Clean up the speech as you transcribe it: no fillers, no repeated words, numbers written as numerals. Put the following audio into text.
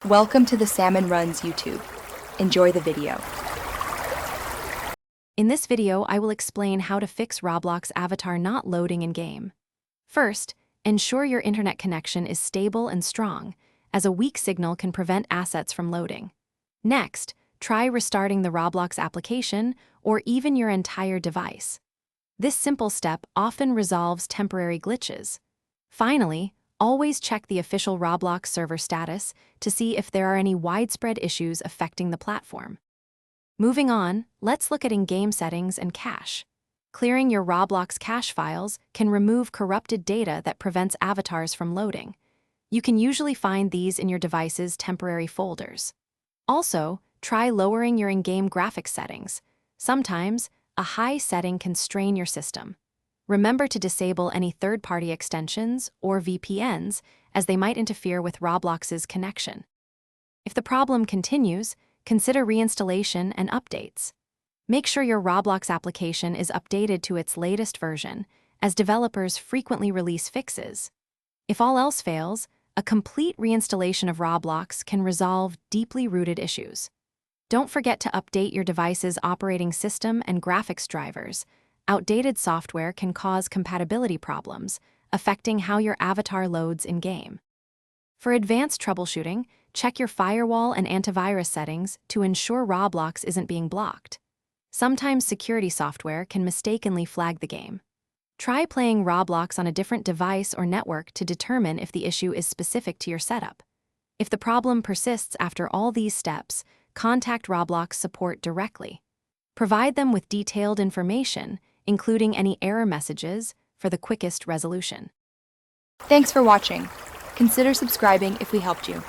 Welcome to the Salmon Runs YouTube. Enjoy the video. In this video, I will explain how to fix Roblox avatar not loading in-game. First, ensure your internet connection is stable and strong, as a weak signal can prevent assets from loading. Next, try restarting the Roblox application or even your entire device. This simple step often resolves temporary glitches. Finally, always check the official Roblox server status to see if there are any widespread issues affecting the platform. Moving on, let's look at in-game settings and cache. Clearing your Roblox cache files can remove corrupted data that prevents avatars from loading. You can usually find these in your device's temporary folders. Also, try lowering your in-game graphics settings. Sometimes, a high setting can strain your system. Remember to disable any third-party extensions or VPNs, as they might interfere with Roblox's connection. If the problem continues, consider reinstallation and updates. Make sure your Roblox application is updated to its latest version, as developers frequently release fixes. If all else fails, a complete reinstallation of Roblox can resolve deeply rooted issues. Don't forget to update your device's operating system and graphics drivers. Outdated software can cause compatibility problems, affecting how your avatar loads in-game. For advanced troubleshooting, check your firewall and antivirus settings to ensure Roblox isn't being blocked. Sometimes security software can mistakenly flag the game. Try playing Roblox on a different device or network to determine if the issue is specific to your setup. If the problem persists after all these steps, contact Roblox support directly. Provide them with detailed information, including any error messages, for the quickest resolution. Thanks for watching. Consider subscribing if we helped you.